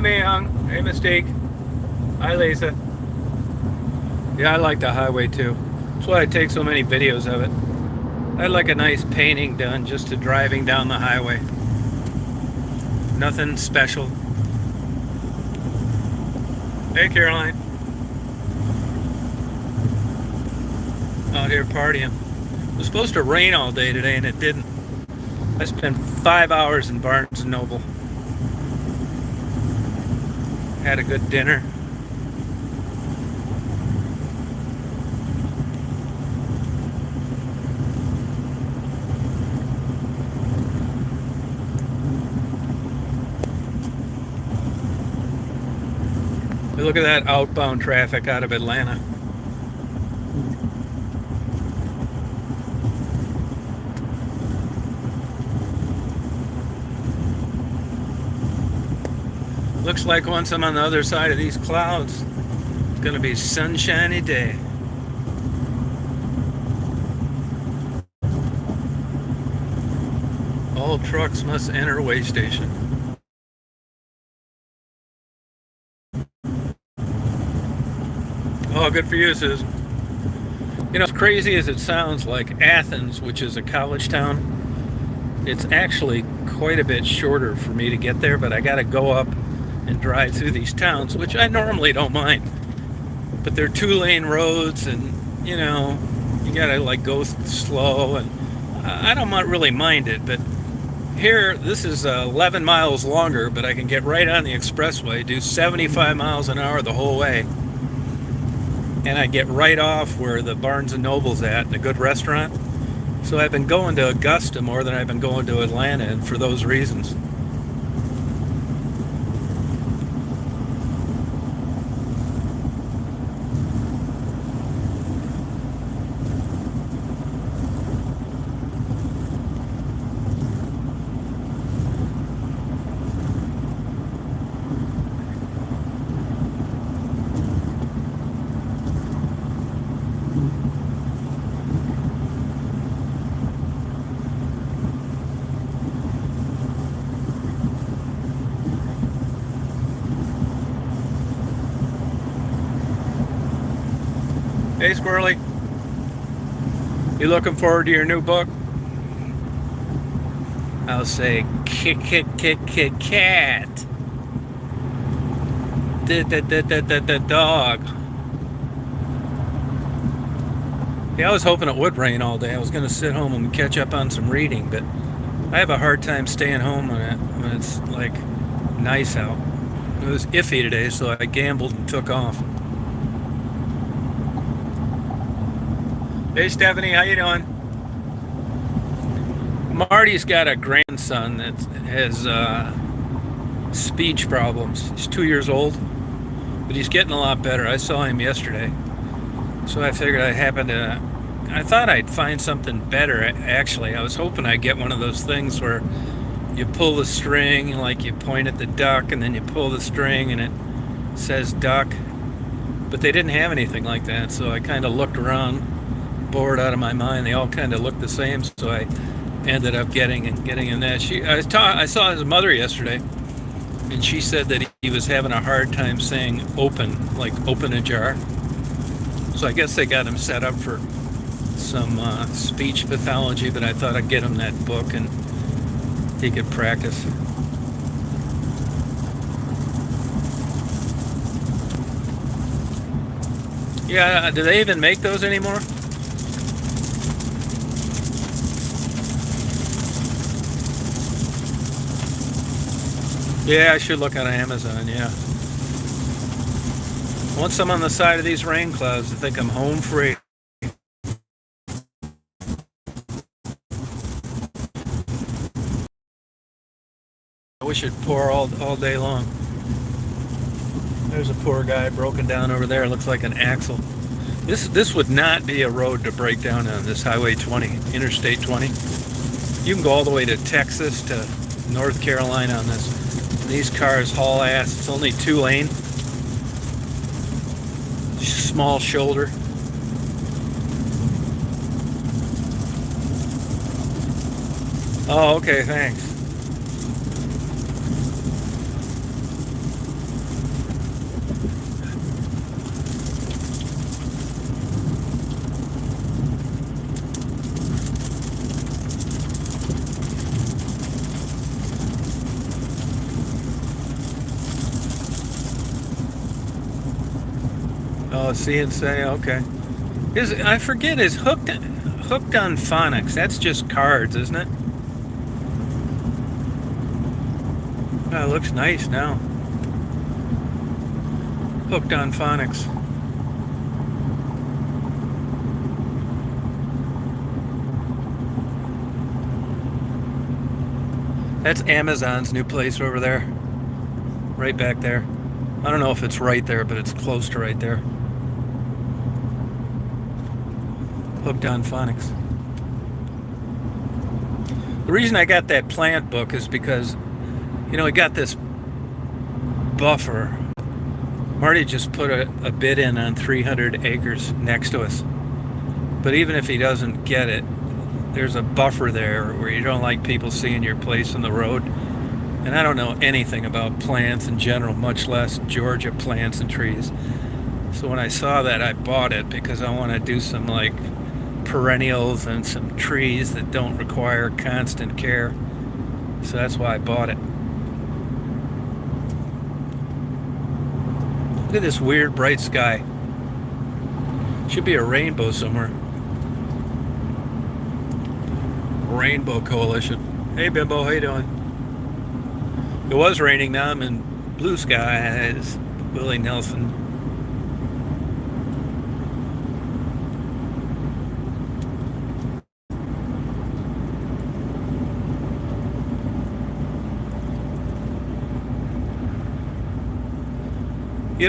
Hey, Mayong. Hey, Mistake. Hi, Lisa. Yeah, I like the highway too. That's why I take so many videos of it. I'd like a nice painting done just to driving down the highway. Nothing special. Hey, Caroline. Out here partying. It was supposed to rain all day today and it didn't. I spent 5 hours in Barnes& and Noble. Had a good dinner. Look at that outbound traffic out of Atlanta. Looks like once I'm on the other side of these clouds, it's going to be a sunshiny day. All trucks must enter way station. Oh, good for you, Susan. You know, as crazy as it sounds, like Athens, which is a college town, it's actually quite a bit shorter for me to get there, but I got to go up and drive through these towns, which I normally don't mind. But they're 2-lane roads, and you know, you gotta like go slow, and I don't really mind it. But here, this is 11 miles longer, but I can get right on the expressway, do 75 miles an hour the whole way, and I get right off where the Barnes and Noble's at, and a good restaurant. So I've been going to Augusta more than I've been going to Atlanta, and for those reasons. Hey, Squirrely. You looking forward to your new book? I'll say cat. The dog. Yeah, I was hoping it would rain all day. I was going to sit home and catch up on some reading, but I have a hard time staying home when it's like nice out. It was iffy today, so I gambled and took off. Hey, Stephanie, how you doing? Marty's got a grandson that has speech problems. He's 2 years old, but he's getting a lot better. I saw him yesterday, so I figured I thought I'd find something better, actually. I was hoping I'd get one of those things where you pull the string, like you point at the duck, and then you pull the string and it says duck. But they didn't have anything like that, so I kind of looked around, bored out of my mind. They all kind of looked the same, so I ended up getting him that. I saw his mother yesterday, and she said that he was having a hard time saying open, like open a jar. So I guess they got him set up for some speech pathology, but I thought I'd get him that book and he could practice. Yeah, do they even make those anymore? Yeah, I should look on Amazon, yeah. Once I'm on the side of these rain clouds, I think I'm home free. I wish it'd pour all day long. There's a poor guy broken down over there. Looks like an axle. This would not be a road to break down on, this Highway 20, Interstate 20. You can go all the way to Texas, to North Carolina on this. These cars haul ass. It's only 2-lane. Small shoulder. Oh, okay, thanks. Oh, see and say. Okay. Is I forget is hooked on phonics. That's just cards, isn't it? Oh, it looks nice now. Hooked on phonics. That's Amazon's new place over there. Right back there. I don't know if it's right there, but it's close to right there. Hooked on phonics. The reason I got that plant book is because, we got this buffer. Marty just put a bid in on 300 acres next to us. But even if he doesn't get it, there's a buffer there where you don't like people seeing your place on the road. And I don't know anything about plants in general, much less Georgia plants and trees. So when I saw that, I bought it because I want to do some like perennials and some trees that don't require constant care. So that's why I bought it. Look at this weird bright sky. Should be a rainbow somewhere. Rainbow Coalition. Hey Bimbo, how you doing? It was raining, now I'm in blue skies. Willie Nelson.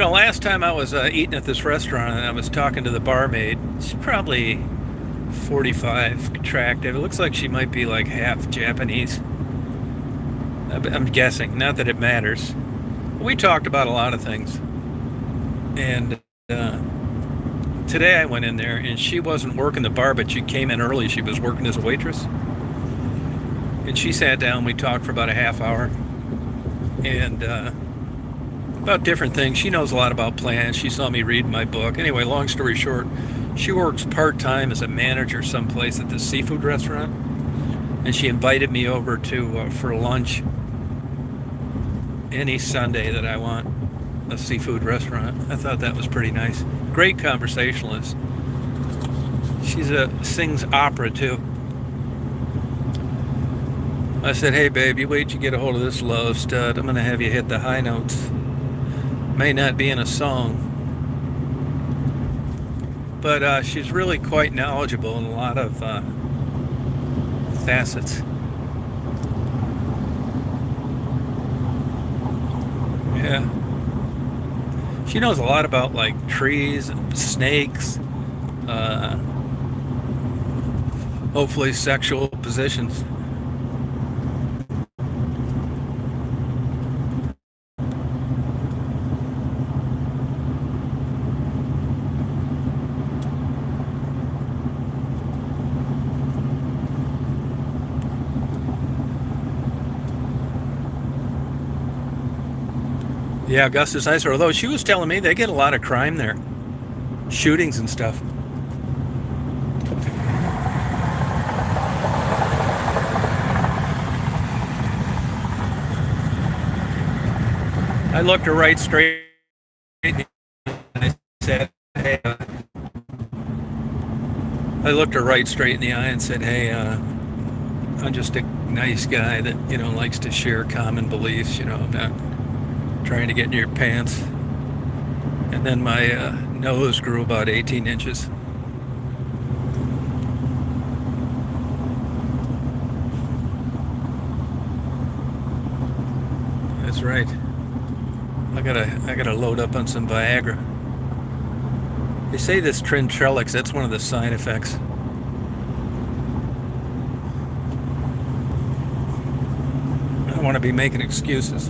Last time I was eating at this restaurant and I was talking to the barmaid, she's probably 45, attractive. It looks like she might be like half Japanese. I'm guessing, not that it matters. We talked about a lot of things. And today I went in there and she wasn't working the bar, but she came in early. She was working as a waitress. And she sat down, we talked for about a half hour. And about different things. She knows a lot about plants. She saw me read my book. Anyway, long story short, she works part-time as a manager someplace at this seafood restaurant. And she invited me over to for lunch any Sunday that I want a seafood restaurant. I thought that was pretty nice. Great conversationalist. She's sings opera too. I said, hey babe, you wait till you get a hold of this love stud. I'm gonna have you hit the high notes. May not be in a song, but she's really quite knowledgeable in a lot of facets. Yeah. She knows a lot about like trees and snakes, hopefully sexual positions. Yeah, Augusta's nicer. Although she was telling me they get a lot of crime there, shootings and stuff. I looked her right straight and I said, "Hey." I looked her right straight in the eye and said, "Hey, I'm just a nice guy that likes to share common beliefs. I'm not trying to get in your pants." And then my nose grew about 18 inches. That's right. I gotta load up on some Viagra. They say this Trintrellix, that's one of the side effects. I don't want to be making excuses.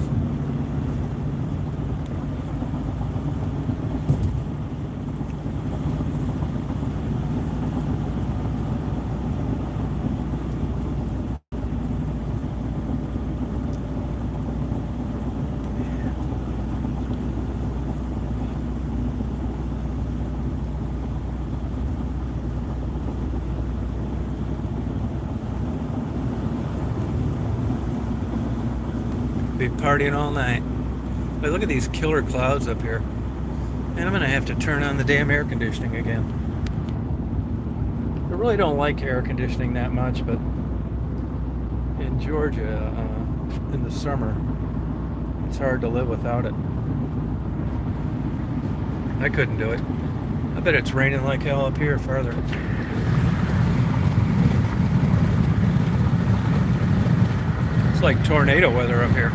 Be partying all night. But look at these killer clouds up here. And I'm gonna have to turn on the damn air conditioning again. I really don't like air conditioning that much, but in Georgia, in the summer, it's hard to live without it. I couldn't do it. I bet it's raining like hell up here farther. It's like tornado weather up here.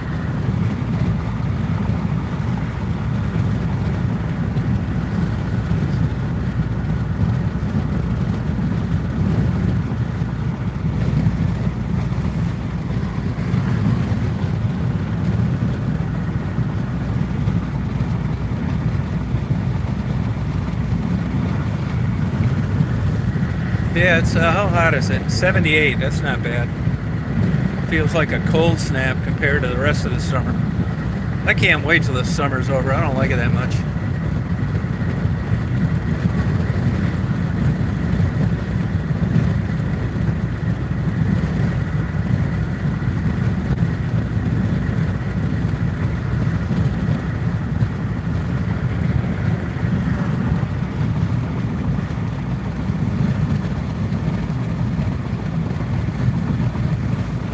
Yeah, it's how hot is it? 78. That's not bad. Feels like a cold snap compared to the rest of the summer. I can't wait till the summer's over. I don't like it that much.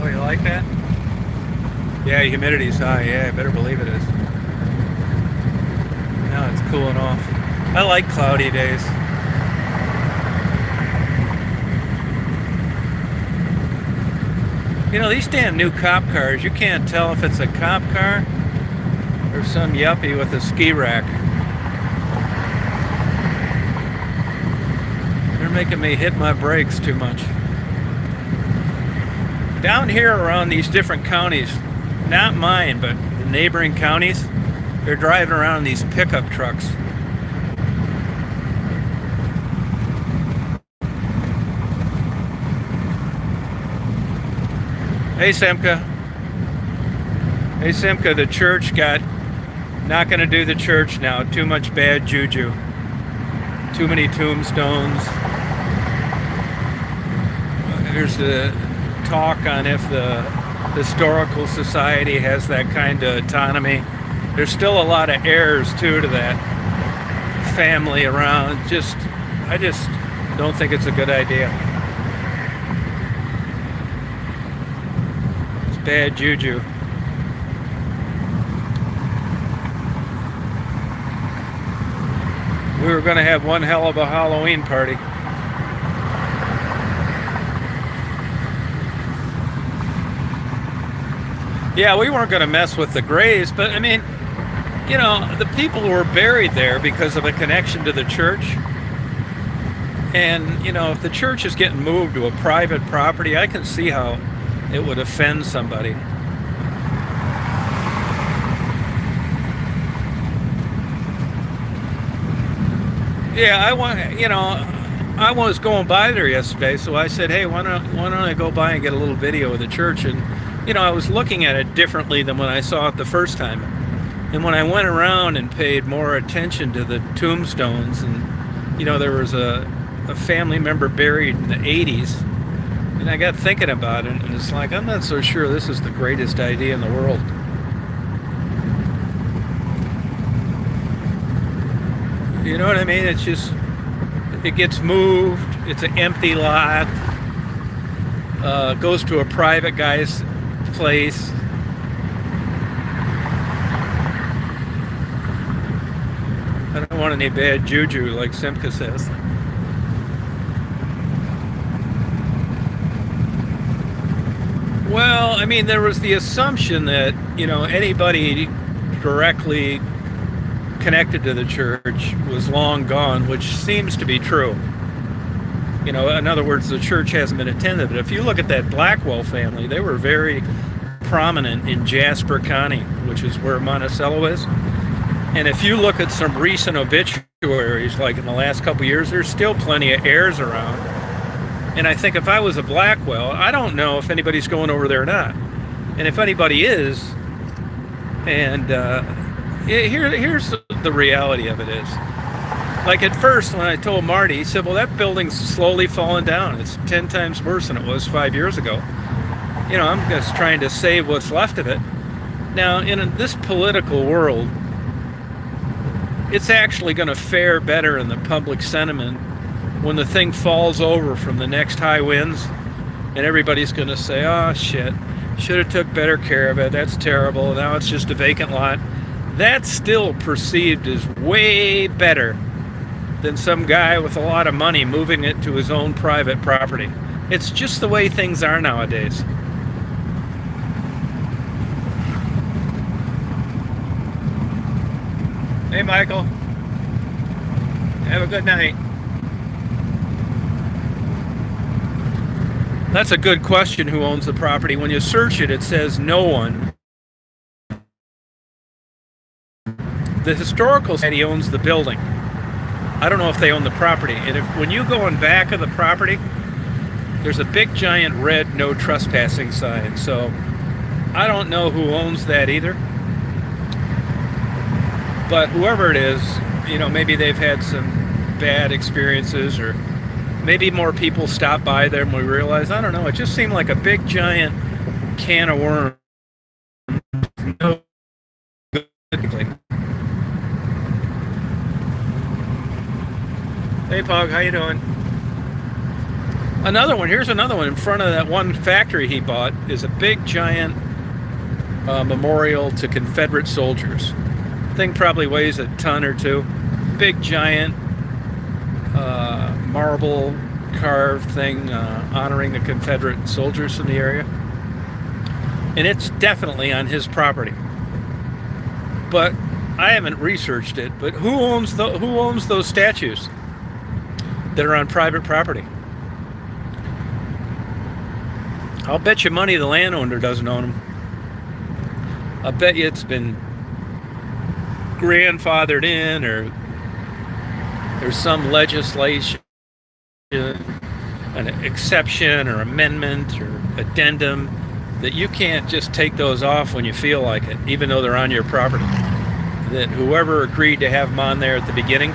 Oh, you like that? Yeah, humidity's high. Yeah, I better believe it is. Now it's cooling off. I like cloudy days. You know, these damn new cop cars, you can't tell if it's a cop car or some yuppie with a ski rack. They're making me hit my brakes too much. Down here around these different counties, not mine, but the neighboring counties, they're driving around in these pickup trucks. Hey Simca. Hey Simca, the church not gonna do the church now. Too much bad juju. Too many tombstones. There's the talk on if the historical society has that kind of autonomy. There's still a lot of heirs too to that family around. I just don't think it's a good idea. It's bad juju. We were going to have one hell of a Halloween party. Yeah, we weren't going to mess with the graves, but I mean, you know, the people were buried there because of a connection to the church. And, you know, if the church is getting moved to a private property, I can see how it would offend somebody. Yeah, I was going by there yesterday, so I said, hey, why don't I go by and get a little video of the church? And, you know, I was looking at it differently than when I saw it the first time. And when I went around and paid more attention to the tombstones, and, you know, there was a family member buried in the 80s, and I got thinking about it, and it's like, I'm not so sure this is the greatest idea in the world. You know what I mean? It's just, it gets moved, it's an empty lot, goes to a private guy's place. I don't want any bad juju, like Simca says. Well, I mean, there was the assumption that, you know, anybody directly connected to the church was long gone, which seems to be true. You know, in other words, the church hasn't been attended. But if you look at that Blackwell family, they were very prominent in Jasper County, which is where Monticello is. And if you look at some recent obituaries, like in the last couple of years, there's still plenty of heirs around. And I think if I was a Blackwell, I don't know if anybody's going over there or not. And if anybody is, and here's the reality of it is, like at first when I told Marty, he said, well, that building's slowly falling down. It's 10 times worse than it was 5 years ago. You know, I'm just trying to save what's left of it. Now, in this political world, it's actually going to fare better in the public sentiment when the thing falls over from the next high winds, and everybody's going to say, oh shit, should have took better care of it, that's terrible, now it's just a vacant lot. That's still perceived as way better than some guy with a lot of money moving it to his own private property. It's just the way things are nowadays. Hey, Michael. Have a good night. That's a good question, who owns the property. When you search it, it says no one. The historical society owns the building. I don't know if they own the property. And when you go in back of the property, there's a big giant red no trespassing sign. So I don't know who owns that either. But whoever it is, maybe they've had some bad experiences, or maybe more people stop by there than we realize. I don't know. It just seemed like a big giant can of worms. Hey, Pog, how you doing? Here's another one. In front of that one factory he bought is a big giant memorial to Confederate soldiers. Thing probably weighs a ton or two. Big giant marble carved thing honoring the Confederate soldiers from the area. And it's definitely on his property. But I haven't researched it. But who owns those statues that are on private property? I'll bet you money the landowner doesn't own them. I'll bet you it's been grandfathered in, or there's some legislation, an exception or amendment or addendum that you can't just take those off when you feel like it, even though they're on your property. That whoever agreed to have them on there at the beginning,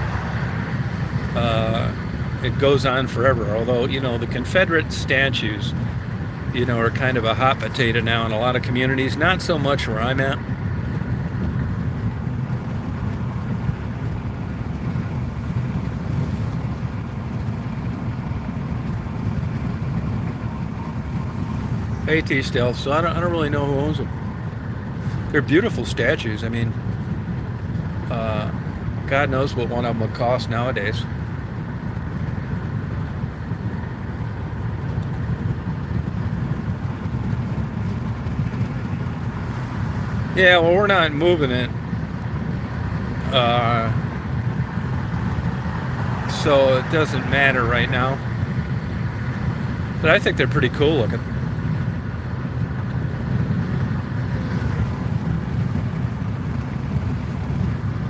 it goes on forever. Although, the Confederate statues, are kind of a hot potato now in a lot of communities. Not so much where I'm at. Hey, T-Stealth. So I don't really know who owns them. They're beautiful statues. I mean, God knows what one of them would cost nowadays. Yeah, well, we're not moving it. So it doesn't matter right now. But I think they're pretty cool looking.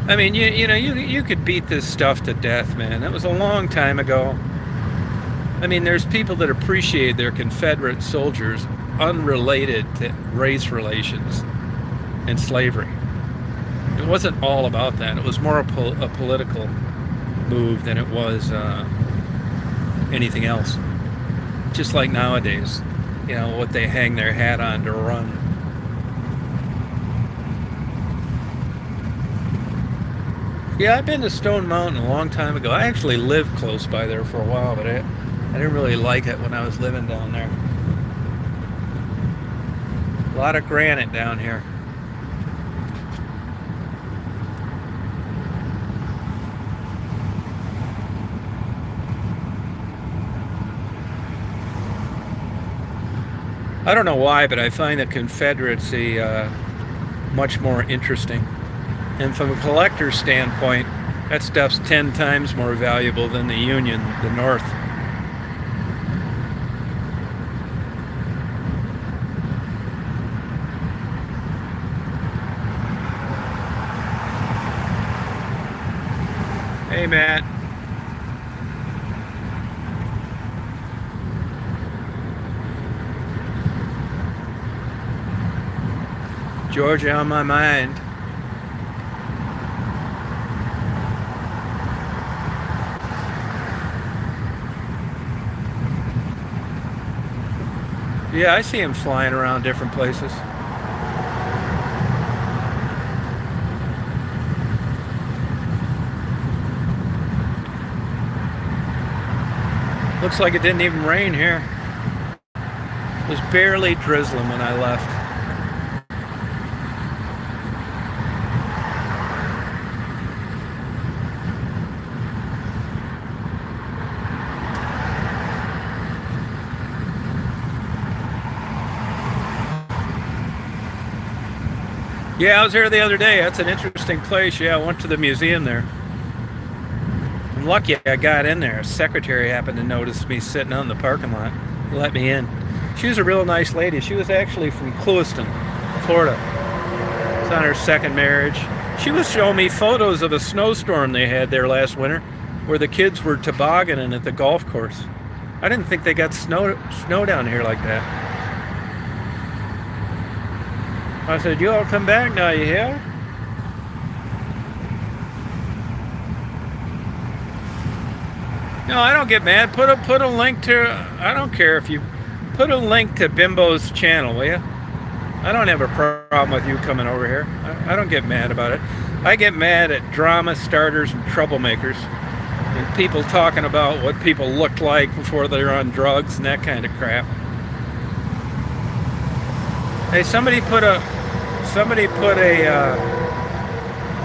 I mean, you could beat this stuff to death, man. That was a long time ago. I mean, there's people that appreciate their Confederate soldiers unrelated to race relations and slavery. It wasn't all about that. It was more a political move than it was anything else. Just like nowadays, what they hang their hat on to run. Yeah, I've been to Stone Mountain a long time ago. I actually lived close by there for a while, but I didn't really like it when I was living down there. A lot of granite down here. I don't know why, but I find the Confederacy much more interesting. And from a collector's standpoint, that stuff's 10 times more valuable than the Union, the North. Hey, Matt. Georgia on my mind. Yeah, I see him flying around different places. Looks like it didn't even rain here. It was barely drizzling when I left. Yeah, I was here the other day. That's an interesting place. Yeah, I went to the museum there. I'm lucky I got in there. A secretary happened to notice me sitting out in the parking lot. Let me in. She was a real nice lady. She was actually from Clewiston, Florida. It's on her second marriage. She was showing me photos of a snowstorm they had there last winter where the kids were tobogganing at the golf course. I didn't think they got snow down here like that. I said, you all come back now, you hear? No, I don't get mad. Put a link to, I don't care if you, put a link to Bimbo's channel, will you? I don't have a problem with you coming over here. I don't get mad about it. I get mad at drama starters and troublemakers. And people talking about what people looked like before they were on drugs and that kind of crap. Hey, somebody put a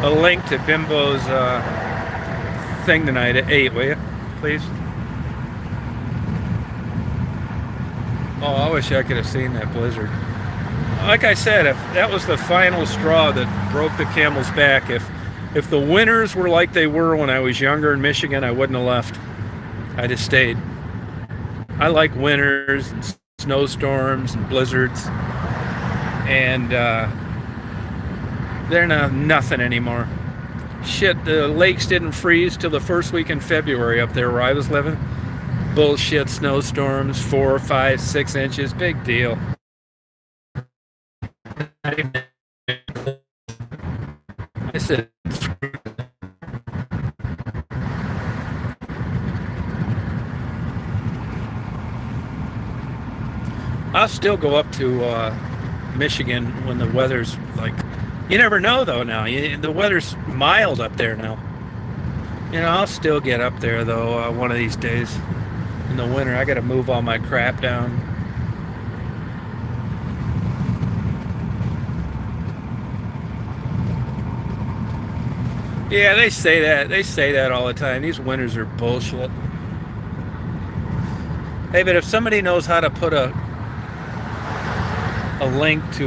link to Bimbo's thing tonight at 8, will you, please? Oh, I wish I could have seen that blizzard. Like I said, if that was the final straw that broke the camel's back, if the winters were like they were when I was younger in Michigan, I wouldn't have left. I'd have stayed. I like winters and snowstorms and blizzards, and they're nothing anymore. Shit, the lakes didn't freeze till the first week in February up there where I was living. Bullshit snowstorms, 4, 5, 6 inches, big deal. I said, I'll still go up to Michigan when the weather's like, you never know though now. The weather's mild up there now. You know, I'll still get up there though one of these days in the winter. I gotta move all my crap down. Yeah, they say that. They say that all the time. These winters are bullshit. Hey, but if somebody knows how to put a link to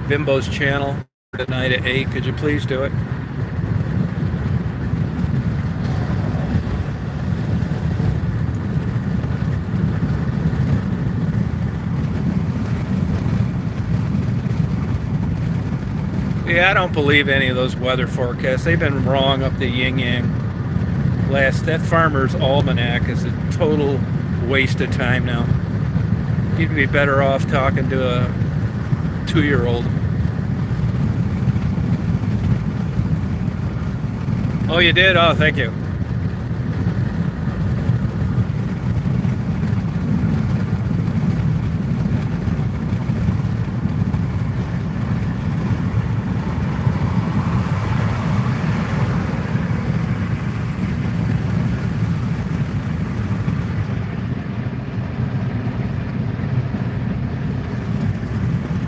Bimbo's channel tonight at 8, could you please do it? Yeah, I don't believe any of those weather forecasts. They've been wrong up the yin-yang. That Farmer's Almanac is a total waste of time now. You'd be better off talking to a 2-year-old. Oh, you did? Oh, thank you.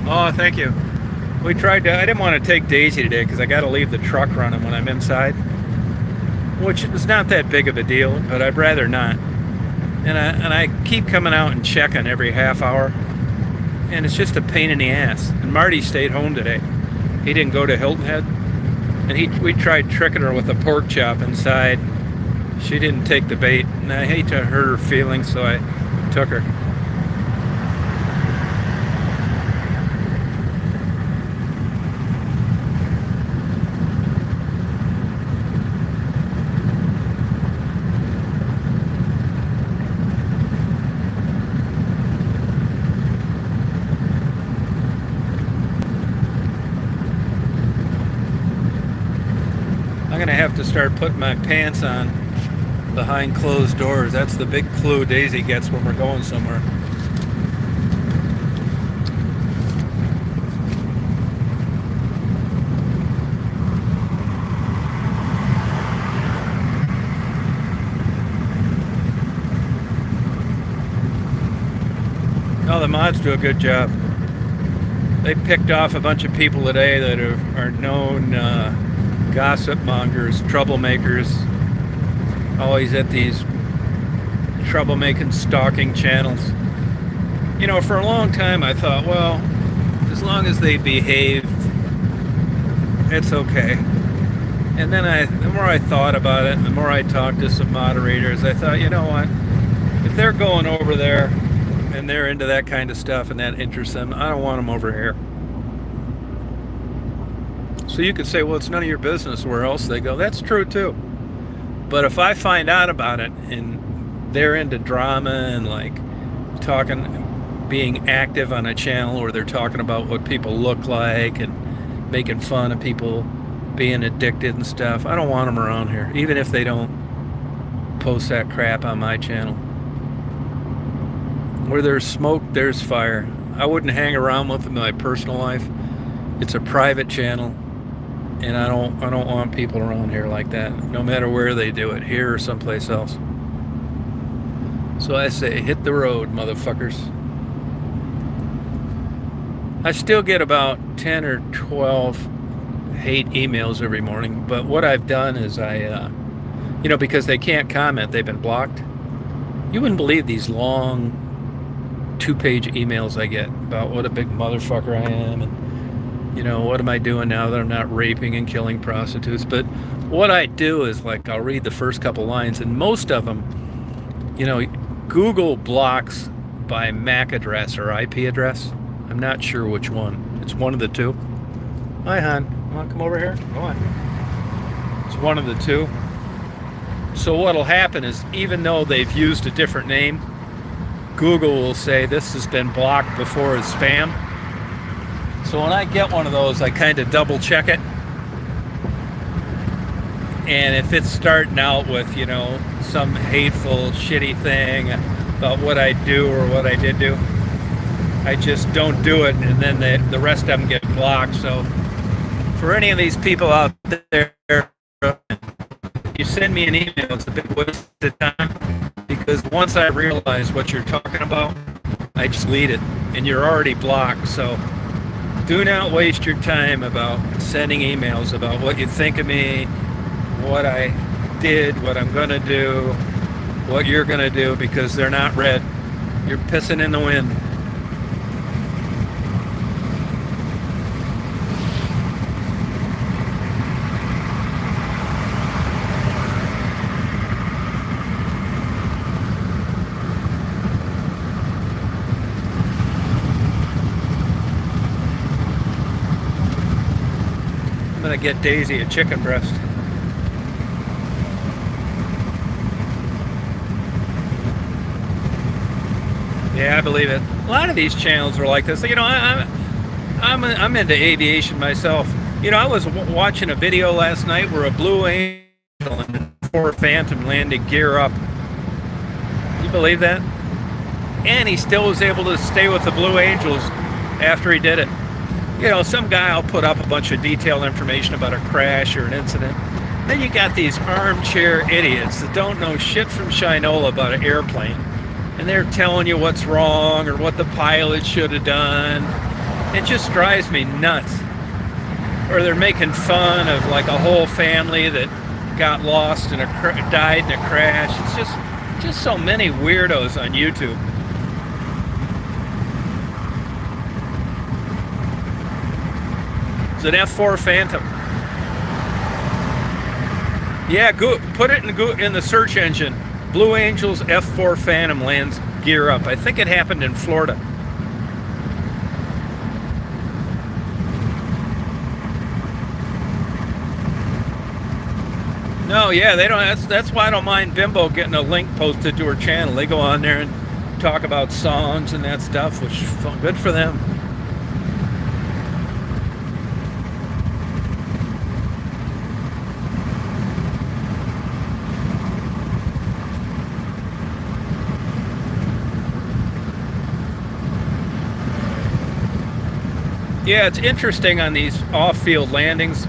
Oh, thank you. We tried to, I didn't want to take Daisy today because I got to leave the truck running when I'm inside, which is not that big of a deal, but I'd rather not. And I keep coming out and checking every half hour, and it's just a pain in the ass. And Marty stayed home today. He didn't go to Hilton Head, and we tried tricking her with a pork chop inside. She didn't take the bait, and I hate to hurt her feelings, so I took her. I'm gonna have to start putting my pants on behind closed doors. That's the big clue Daisy gets when we're going somewhere. the mods do a good job. They picked off a bunch of people today that are known gossip mongers, troublemakers, always at these troublemaking, stalking channels. You know, for a long time I thought, well, as long as they behaved, it's okay. And then the more I thought about it, and the more I talked to some moderators, I thought, you know what? If they're going over there and they're into that kind of stuff and that interests them, I don't want them over here. So you could say, well, it's none of your business where else they go. That's true too. But if I find out about it and they're into drama and like talking, being active on a channel where they're talking about what people look like and making fun of people being addicted and stuff, I don't want them around here, even if they don't post that crap on my channel. Where there's smoke, there's fire. I wouldn't hang around with them in my personal life. It's a private channel, and I don't want people around here like that, no matter where they do it, here or someplace else. So I say, hit the road, motherfuckers. I still get about 10 or 12 hate emails every morning, but what I've done is you know, because they can't comment, they've been blocked. You wouldn't believe these long 2-page emails I get about what a big motherfucker I am, and you know, what am I doing now that I'm not raping and killing prostitutes. But what I do is, like, I'll read the first couple lines, and most of them, you know, Google blocks by MAC address or IP address. I'm not sure which one. It's one of the two. Hi, hon. You want to come over here? Go on. It's one of the two. So what'll happen is, even though they've used a different name, Google will say this has been blocked before as spam. So when I get one of those, I kind of double check it. And if it's starting out with, you know, some hateful, shitty thing about what I do or what I did do, I just don't do it, and then the rest of them get blocked. So for any of these people out there, you send me an email, it's a big waste of time, because once I realize what you're talking about, I just delete it, and you're already blocked. So do not waste your time about sending emails about what you think of me, what I did, what I'm going to do, what you're going to do, because they're not read. You're pissing in the wind. I'm going to get Daisy a chicken breast. Yeah, I believe it. A lot of these channels are like this. You know, I'm into aviation myself. You know, I was watching a video last night where a Blue Angel and 4 Phantom landed gear up. You believe that? And he still was able to stay with the Blue Angels after he did it. You know, some guy will put up a bunch of detailed information about a crash or an incident. Then you got these armchair idiots that don't know shit from Shinola about an airplane. And they're telling you what's wrong or what the pilot should have done. It just drives me nuts. Or they're making fun of like a whole family that got lost in died in a crash. It's just so many weirdos on YouTube. It's an F4 Phantom. Yeah, put it in the search engine. Blue Angels F4 Phantom lands gear up. I think it happened in Florida. No, yeah, they don't. That's why I don't mind Bimbo getting a link posted to her channel. They go on there and talk about songs and that stuff, which is good for them. Yeah, it's interesting on these off-field landings.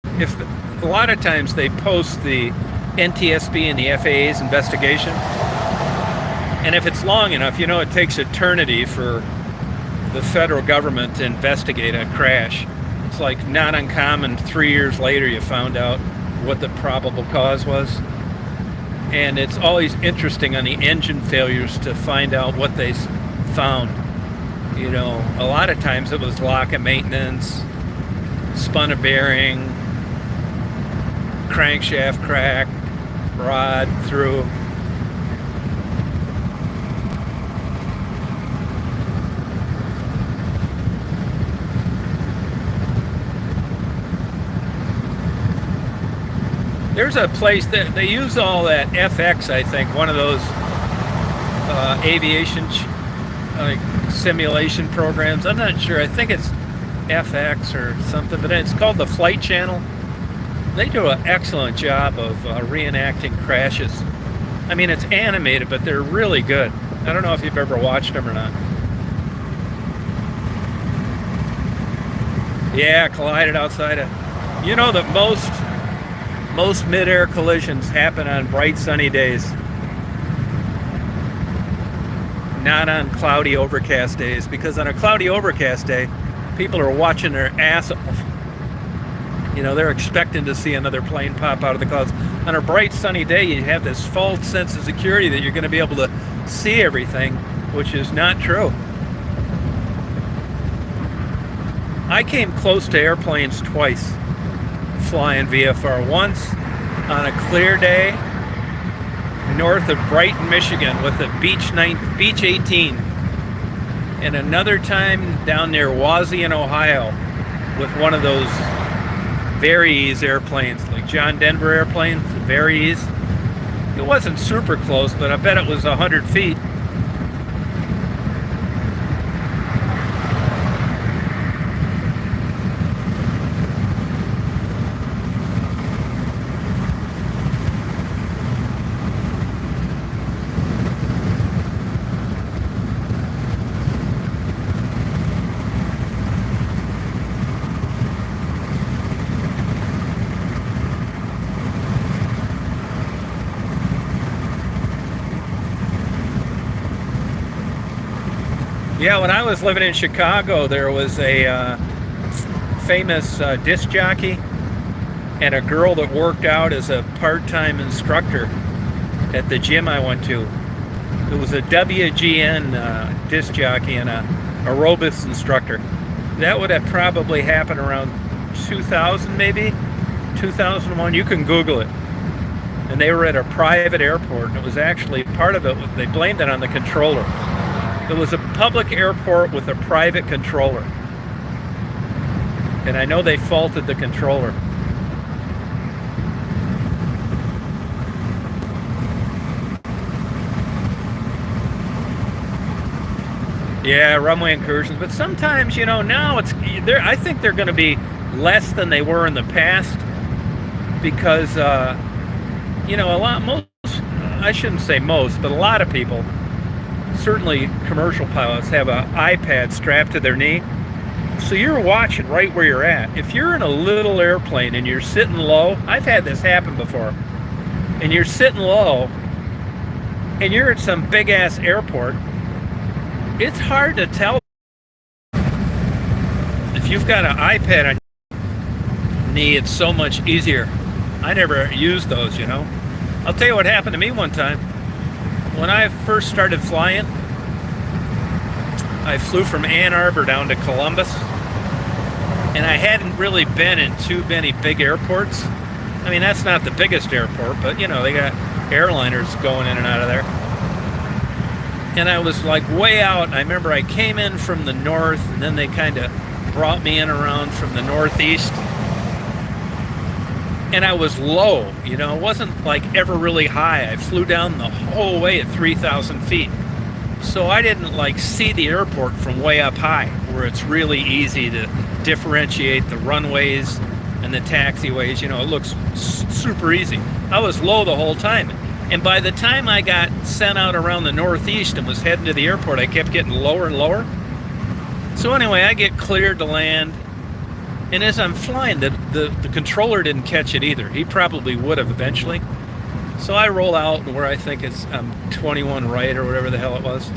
If a lot of times they post the NTSB and the FAA's investigation, And if it's long enough, it takes eternity for the federal government to investigate a crash. It's like not uncommon. 3 years later, you found out what the probable cause was. And it's always interesting on the engine failures to find out what they found. A lot of times it was lock and maintenance, spun a bearing, crankshaft cracked, rod through. There's a place that they use all that FX, I think, one of those aviation simulation programs. I'm not sure. I think it's FX or something, but it's called the Flight Channel. They do an excellent job of reenacting crashes. I mean, it's animated, but they're really good. I don't know if you've ever watched them or not. Yeah, collided outside of. That most mid-air collisions happen on bright sunny days, not on cloudy overcast days, because on a cloudy overcast day people are watching their ass off. They're expecting to see another plane pop out of the clouds. On a bright sunny day you have this false sense of security that you're going to be able to see everything, which is not true. I came close to airplanes twice flying VFR. Once on a clear day north of Brighton, Michigan with a Beech 18, and another time down near Wauseon, Ohio with one of those Very airplanes, like John Denver airplanes, Very. It wasn't super close, but I bet it was 100 feet. Yeah, when I was living in Chicago, there was a famous disc jockey and a girl that worked out as a part-time instructor at the gym I went to. It was a WGN disc jockey and a aerobics instructor. That would have probably happened around 2000, maybe 2001. You can Google it. And they were at a private airport, and it was actually part of it. They blamed it on the controller. It was a public airport with a private controller. And I know they faulted the controller. Yeah, runway incursions. But sometimes, now I think they're going to be less than they were in the past. Because, I shouldn't say most, but a lot of people, certainly commercial pilots, have an iPad strapped to their knee. So you're watching right where you're at. If you're in a little airplane and you're sitting low, I've had this happen before, and you're sitting low and you're at some big ass airport, it's hard to tell. If you've got an iPad on your knee, it's so much easier. I never used those, I'll tell you what happened to me one time. When I first started flying, I flew from Ann Arbor down to Columbus, and I hadn't really been in too many big airports. I mean, that's not the biggest airport, but they got airliners going in and out of there. And I was like way out, and I remember I came in from the north, and then they kind of brought me in around from the northeast. And I was low, it wasn't like ever really high. I flew down the whole way at 3,000 feet. So I didn't see the airport from way up high, where it's really easy to differentiate the runways and the taxiways. It looks super easy. I was low the whole time. And by the time I got sent out around the northeast and was heading to the airport, I kept getting lower and lower. So anyway, I get cleared to land. And as I'm flying, the controller didn't catch it either. He probably would have eventually. So I roll out where I think it's 21 right or whatever the hell it was.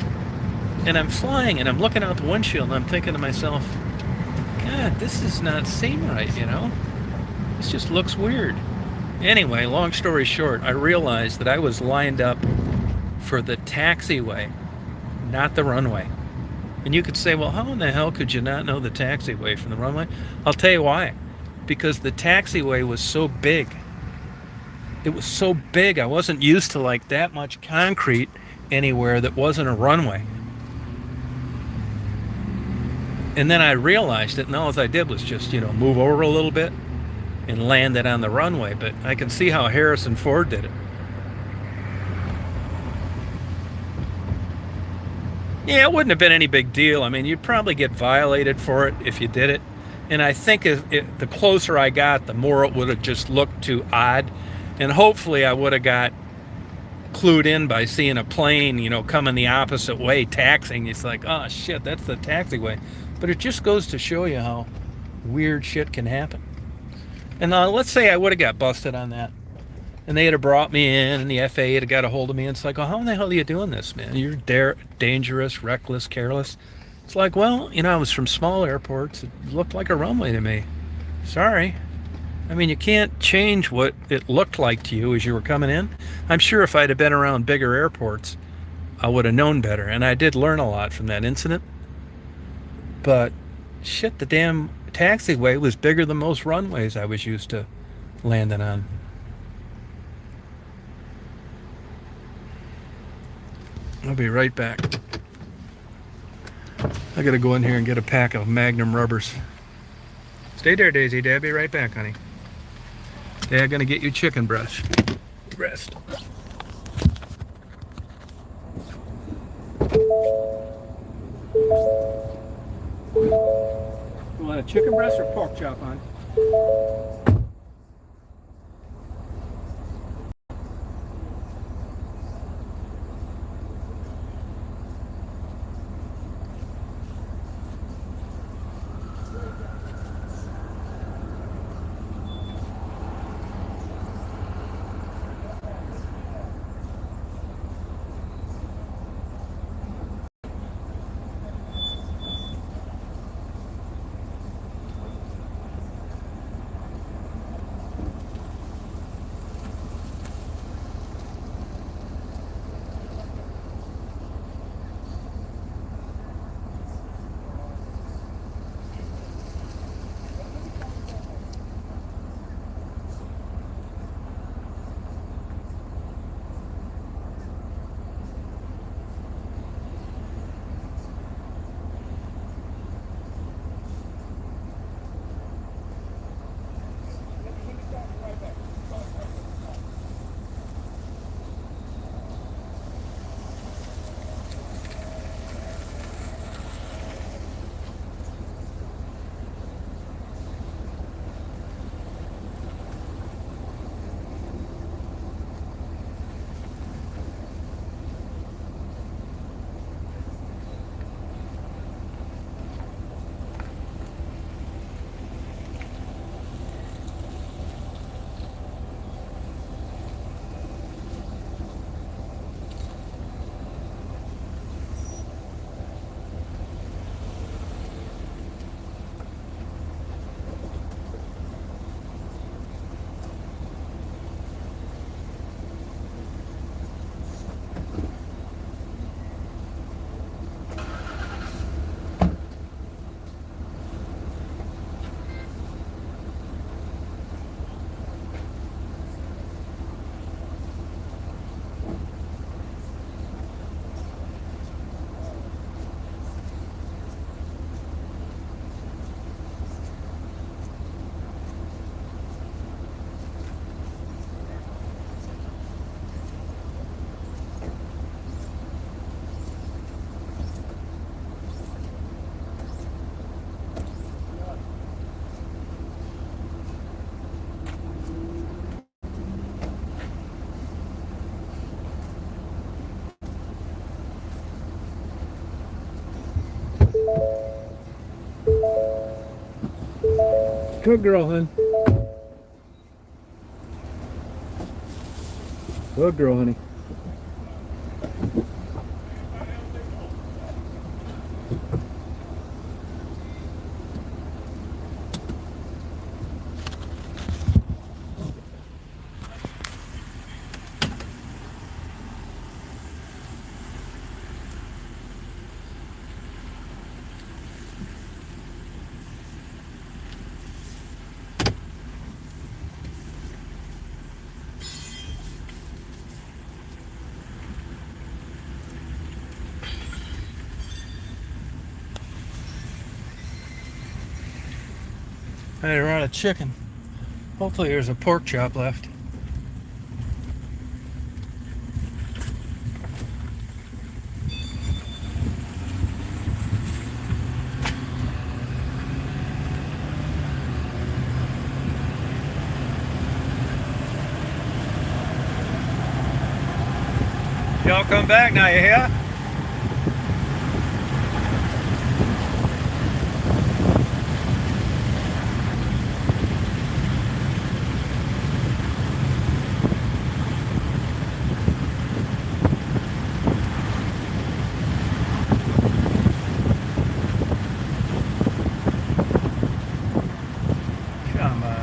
And I'm flying and I'm looking out the windshield and I'm thinking to myself, God, this does not seem right, you know? This just looks weird. Anyway, long story short, I realized that I was lined up for the taxiway, not the runway. And you could say, well, how in the hell could you not know the taxiway from the runway? I'll tell you why. Because the taxiway was so big. It was so big, I wasn't used to like that much concrete anywhere that wasn't a runway. And then I realized it, and all I did was just, move over a little bit and land it on the runway. But I can see how Harrison Ford did it. Yeah, it wouldn't have been any big deal. I mean, you'd probably get violated for it if you did it. And I think the closer I got, the more it would have just looked too odd. And hopefully I would have got clued in by seeing a plane, coming the opposite way, taxiing. It's like, oh shit, that's the taxiway. But it just goes to show you how weird shit can happen. And let's say I would have got busted on that. And they had brought me in, and the FAA had got a hold of me, and it's like, oh, how in the hell are you doing this, man? You're dangerous, reckless, careless. It's like, well, I was from small airports. It looked like a runway to me. Sorry. I mean, you can't change what it looked like to you as you were coming in. I'm sure if I'd have been around bigger airports, I would have known better. And I did learn a lot from that incident. But, shit, the damn taxiway was bigger than most runways I was used to landing on. I'll be right back. I gotta go in here and get a pack of Magnum rubbers. Stay there, Daisy. Dad, be right back, honey. Dad, gonna get you chicken breast. Rest. You want a chicken breast or pork chop, hon? Good girl, hon. Good girl, honey. I had a lot of chicken. Hopefully there's a pork chop left. Y'all come back now, you hear? Come on.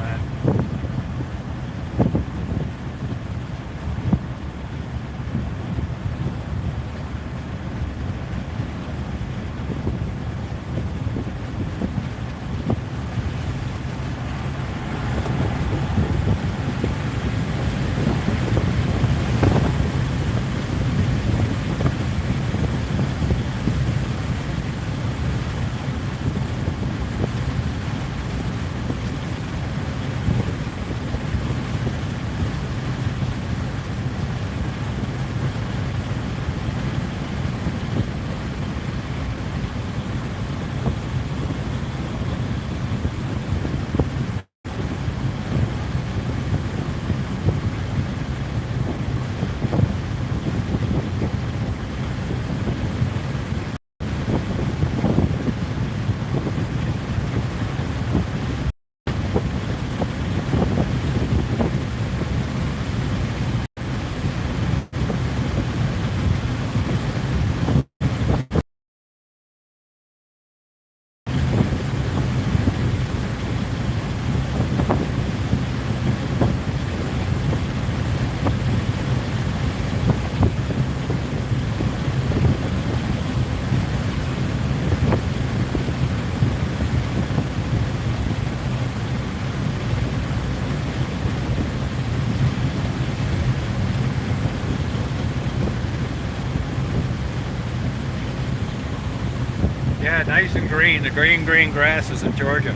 Yeah, nice and green. The green grasses in Georgia.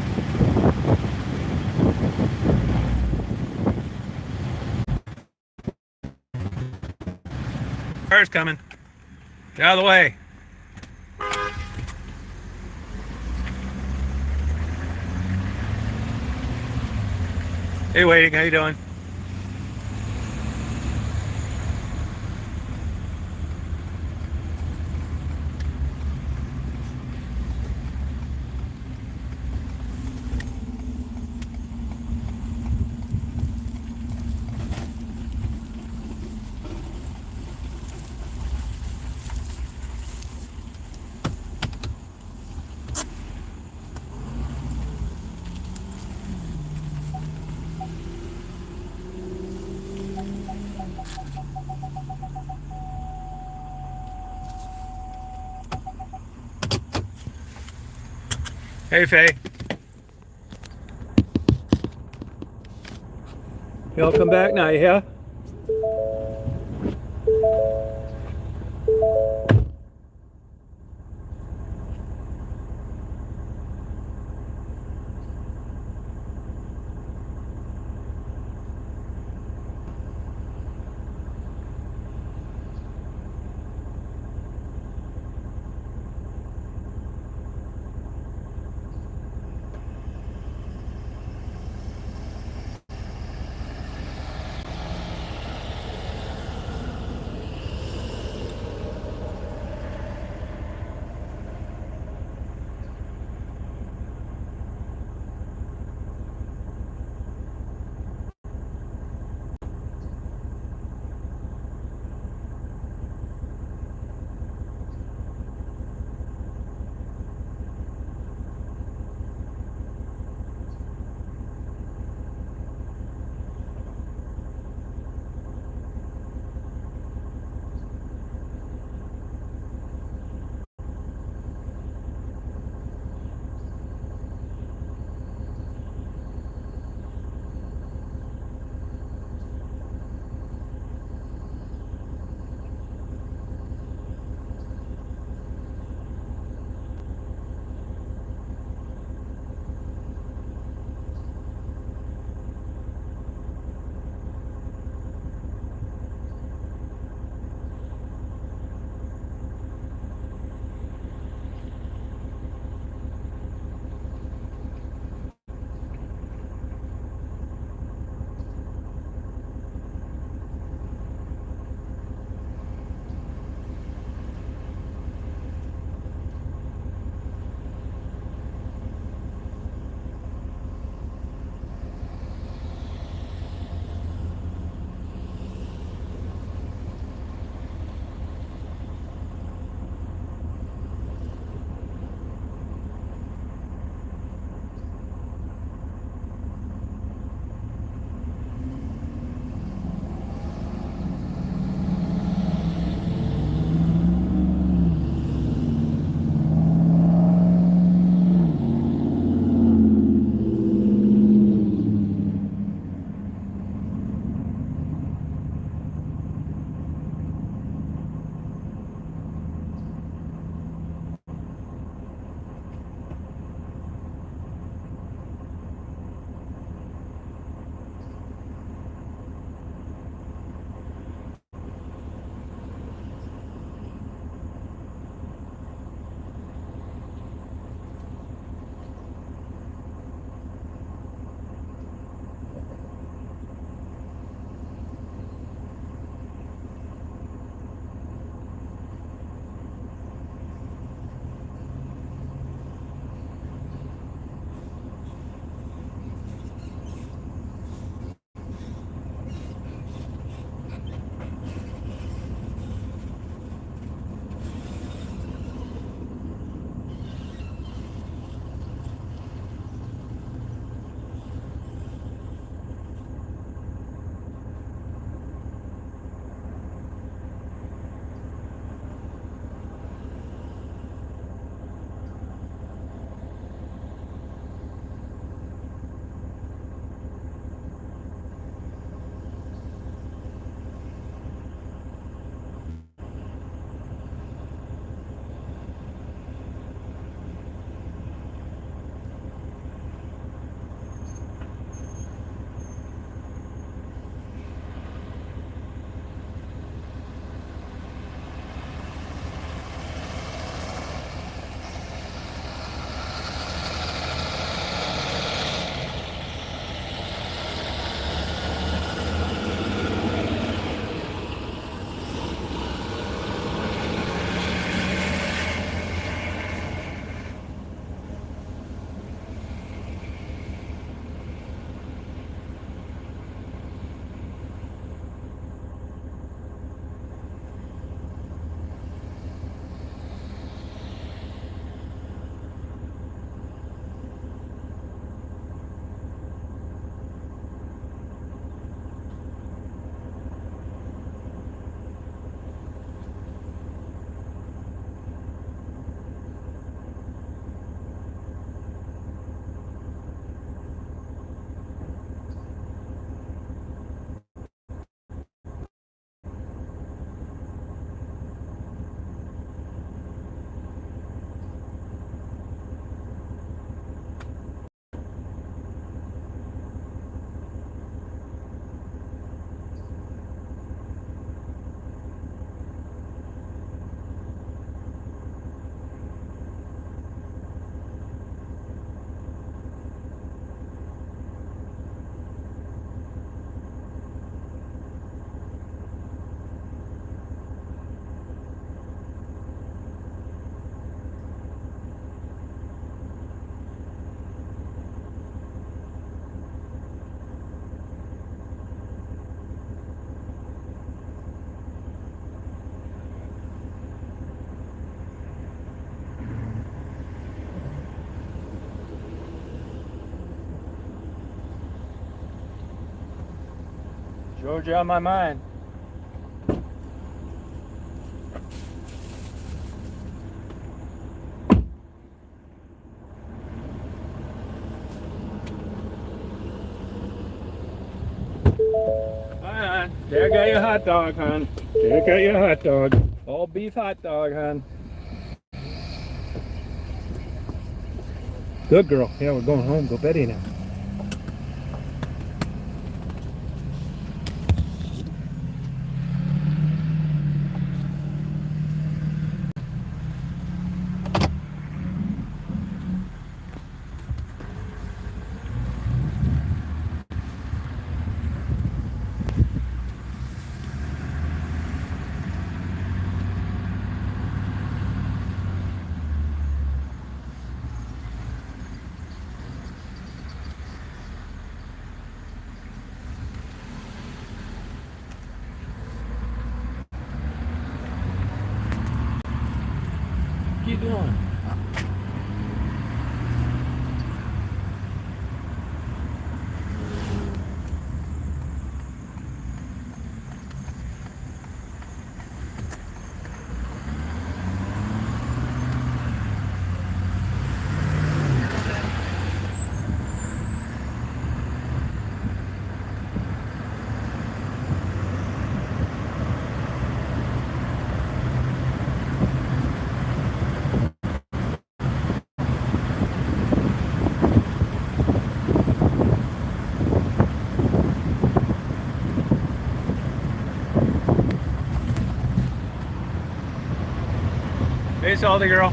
Car's coming. Get out of the way. Hey, waiting. How you doing? Hey, Faye. Y'all come back now, you hear? Georgia on my mind. Hi, hon. Dad got you a hot dog, hon. Dad got you a hot dog. All beef hot dog, hon. Good girl. Yeah, we're going home. Go Betty now. What you doing? Hey, Salty girl.